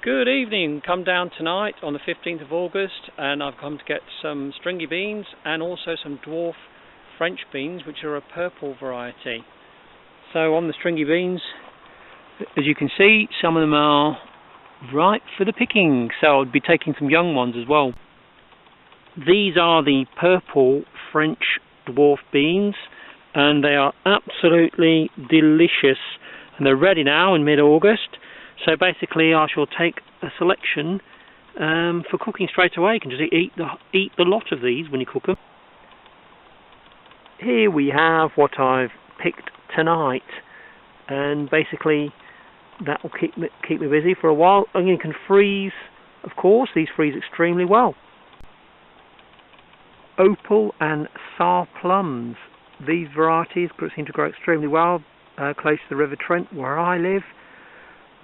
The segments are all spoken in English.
Good evening. Come down tonight on the 15th of August and I've come to get some stringy beans and also some dwarf French beans, which are a purple variety. So on the stringy beans, as you can see, some of them are ripe for the picking, so I'll be taking some young ones as well. These are the purple French dwarf beans and they are absolutely delicious, and they're ready now in mid-August. So basically I shall take a selection for cooking straight away. You can just eat the lot of these when you cook them. Here we have what I've picked tonight, and basically that will keep me busy for a while. And you can freeze, of course, these freeze extremely well. Opal and Sour plums. These varieties seem to grow extremely well close to the River Trent where I live.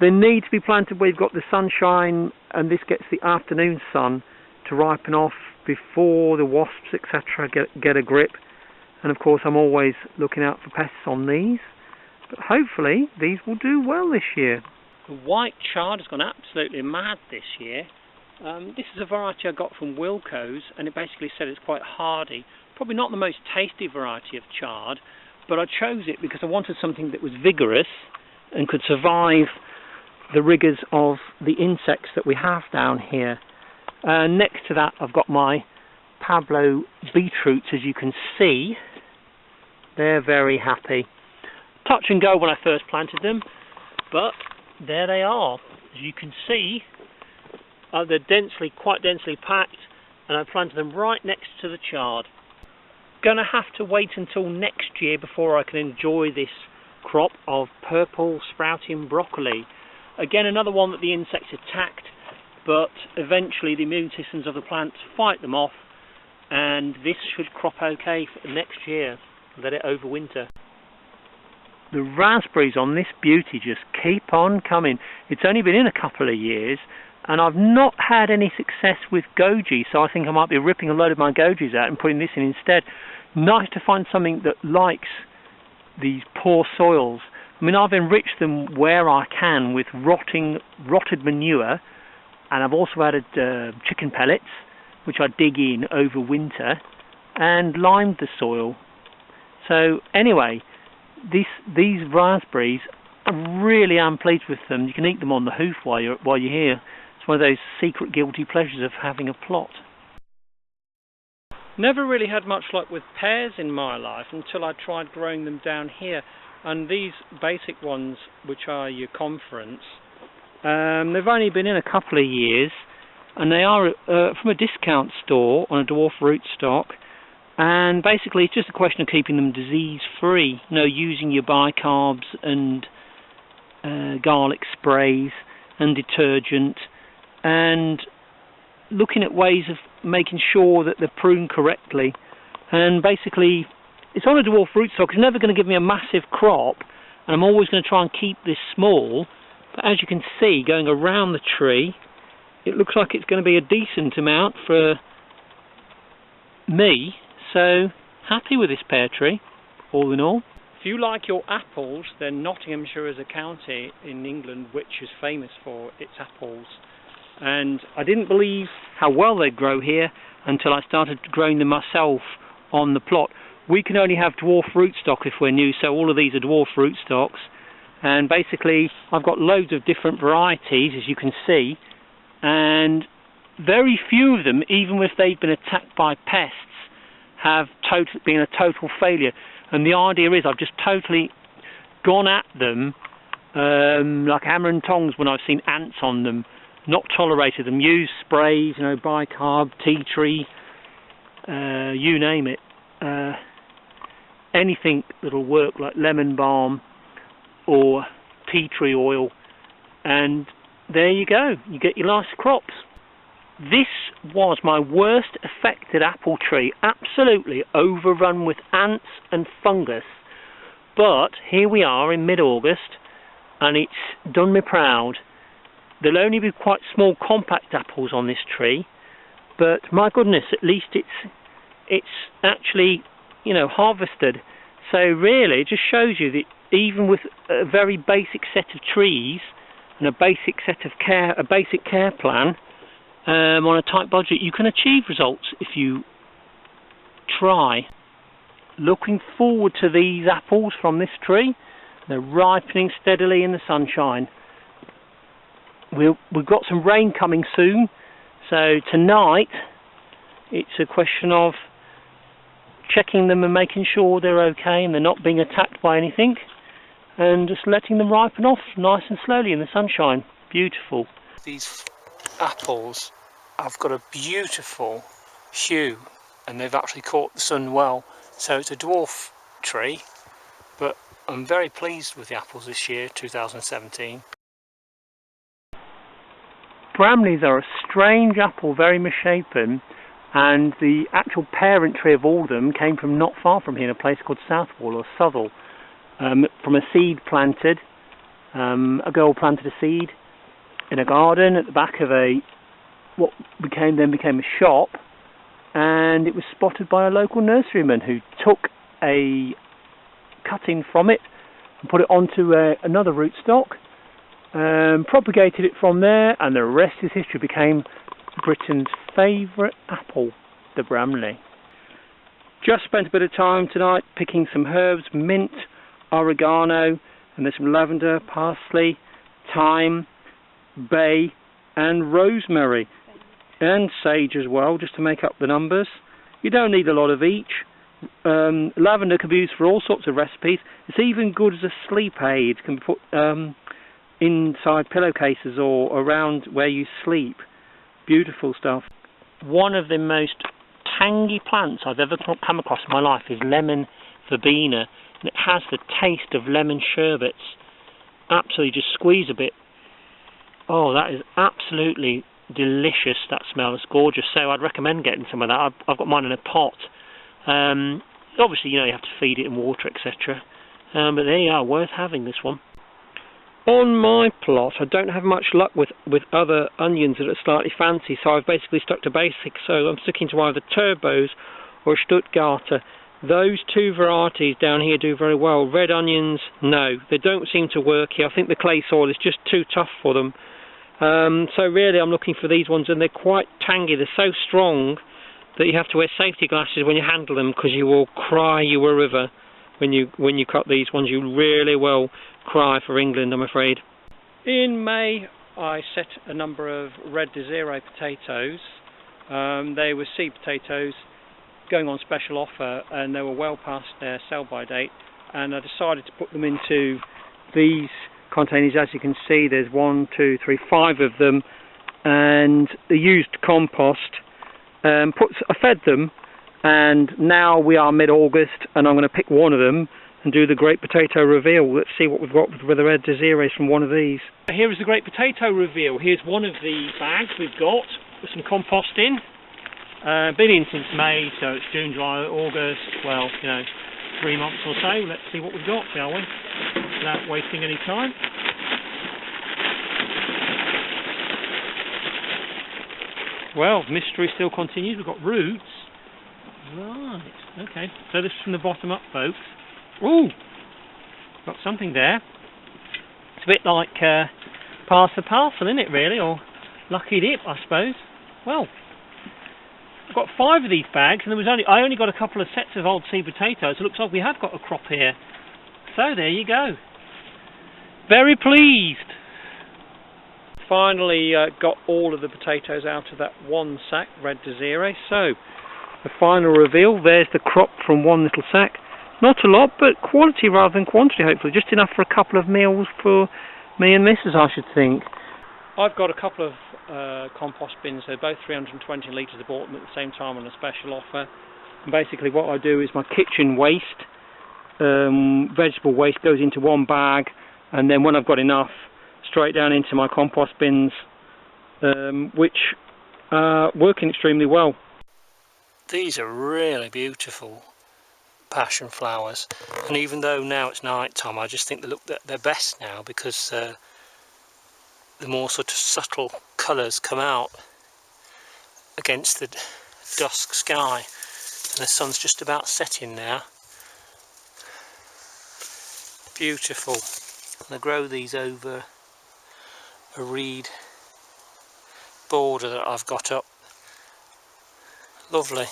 They need to be planted where you've got the sunshine, and this gets the afternoon sun to ripen off before the wasps, etc. get a grip. And of course I'm always looking out for pests on these, but hopefully these will do well this year. The white chard has gone absolutely mad this year. This is a variety I got from Wilco's, and it basically said it's quite hardy. Probably not the most tasty variety of chard, but I chose it because I wanted something that was vigorous and could survive the rigours of the insects that we have down here. Next to that I've got my Pablo beetroots. As you can see, they're very happy. Touch and go when I first planted them, but there they are. As you can see, they're quite densely packed, and I planted them right next to the chard. Gonna have to wait until next year before I can enjoy this crop of purple sprouting broccoli. Again, another one that the insects attacked, but eventually the immune systems of the plants fight them off, and this should crop okay for next year. Let it overwinter. The raspberries on this beauty just keep on coming. It's only been in a couple of years, and I've not had any success with goji, so I think I might be ripping a load of my gojis out and putting this in instead. Nice to find something that likes these poor soils. I mean, I've enriched them where I can with rotted manure, and I've also added chicken pellets, which I dig in over winter, and limed the soil. So anyway, these raspberries, I really am pleased with them. You can eat them on the hoof while you're here. It's one of those secret guilty pleasures of having a plot. Never really had much luck with pears in my life until I tried growing them down here. And these basic ones, which are your conference, they've only been in a couple of years, and they are from a discount store on a dwarf rootstock. And basically it's just a question of keeping them disease free. You know, using your bicarbs and garlic sprays and detergent, and looking at ways of making sure that they're pruned correctly. And basically it's on a dwarf rootstock. It's never going to give me a massive crop, and I'm always going to try and keep this small. But as you can see, going around the tree, it looks like it's going to be a decent amount for me. So happy with this pear tree, all in all. If you like your apples, then Nottinghamshire is a county in England which is famous for its apples. And I didn't believe how well they'd grow here until I started growing them myself on the plot. We can only have dwarf rootstock if we're new, so all of these are dwarf rootstocks. And basically I've got loads of different varieties, as you can see, and very few of them, even if they've been attacked by pests, have been a total failure. And the idea is I've just totally gone at them like hammer and tongs when I've seen ants on them, not tolerated them, used sprays, you know, bicarb, tea tree, you name it. Anything that'll work, like lemon balm or tea tree oil, and there you go, you get your nice crops. This was my worst affected apple tree, absolutely overrun with ants and fungus, but here we are in mid-August and it's done me proud. There'll only be quite small compact apples on this tree, but my goodness, at least it's actually, you know, harvested. So really it just shows you that even with a very basic set of trees, and a basic care plan on a tight budget, you can achieve results if you try. Looking forward to these apples from this tree. They're ripening steadily in the sunshine. We've got some rain coming soon, so tonight it's a question of checking them and making sure they're okay and they're not being attacked by anything, and just letting them ripen off nice and slowly in the sunshine. Beautiful. These apples have got a beautiful hue and they've actually caught the sun well. So it's a dwarf tree, but I'm very pleased with the apples this year, 2017. Bramleys are a strange apple, very misshapen, and the actual parent tree of all of them came from not far from here, in a place called Southwall or Southall, from a seed planted. A girl planted a seed in a garden at the back of what then became a shop, and it was spotted by a local nurseryman who took a cutting from it and put it onto another rootstock, propagated it from there, and the rest is history. Became Britain's favourite apple, the Bramley. Just spent a bit of time tonight picking some herbs, mint, oregano, and there's some lavender, parsley, thyme, bay and rosemary, and sage as well, just to make up the numbers. You don't need a lot of each. Lavender can be used for all sorts of recipes. It's even good as a sleep aid. It can be put inside pillowcases or around where you sleep. Beautiful stuff. One of the most tangy plants I've ever come across in my life is lemon verbena, and it has the taste of lemon sherbets. Absolutely, just squeeze a bit. Oh, that is absolutely delicious. That smell is gorgeous. So I'd recommend getting some of that. I've got mine in a pot. Obviously, you have to feed it and water, etc. But there you are, worth having this one. On my plot, I don't have much luck with other onions that are slightly fancy, so I've basically stuck to basics. So I'm sticking to either turbos or Stuttgarter. Those two varieties down here do very well. Red onions, no, they don't seem to work here. I think the clay soil is just too tough for them. So really I'm looking for these ones, and they're quite tangy. They're so strong that you have to wear safety glasses when you handle them, because you will cry you a river when you cut these ones. You really will cry for England, I'm afraid. In May I set a number of Red Desiree potatoes. They were seed potatoes going on special offer, and they were well past their sell-by date, and I decided to put them into these containers. As you can see, there's 1, 2, 3, 5 of them, and the used compost. I fed them, and now we are mid-August, and I'm going to pick one of them and do the great potato reveal. Let's see what we've got with the Red Desirees from one of these. Here is the great potato reveal. Here's one of the bags we've got with some compost in. Been in since May, so it's June, July, August, well, 3 months or so. Let's see what we've got, shall we? Without wasting any time. Well, mystery still continues. We've got roots. Right, okay. So this is from the bottom up, folks. Ooh! Got something there. It's a bit like pass the parcel, isn't it, really? Or lucky dip, I suppose. Well, I've got 5 of these bags, and I only got a couple of sets of old seed potatoes. It looks like we have got a crop here. So there you go. Very pleased. Finally got all of the potatoes out of that one sack, Red Desiree. So the final reveal, there's the crop from one little sack. Not a lot, but quality rather than quantity, hopefully. Just enough for a couple of meals for me and Mrs, I should think. I've got a couple of compost bins. They're both 320 litres. I bought them at the same time on a special offer. And basically what I do is my kitchen waste, vegetable waste, goes into one bag, and then when I've got enough, straight down into my compost bins, which are working extremely well. These are really beautiful passion flowers, and even though now it's night time, I just think they look they're best now, because the more sort of subtle colours come out against the dusk sky, and the sun's just about setting now. Beautiful. I'm going to grow these over a reed border that I've got up. Lovely.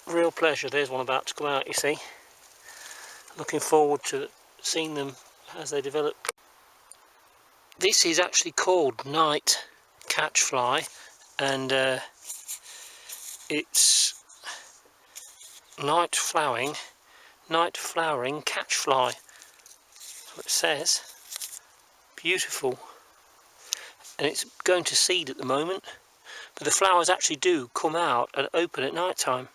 Real pleasure. There's one about to come out, you see. Looking forward to seeing them as they develop. This is actually called night catchfly, and it's night flowering catchfly. That's what it says. Beautiful. And it's going to seed at the moment, but the flowers actually do come out and open at night time.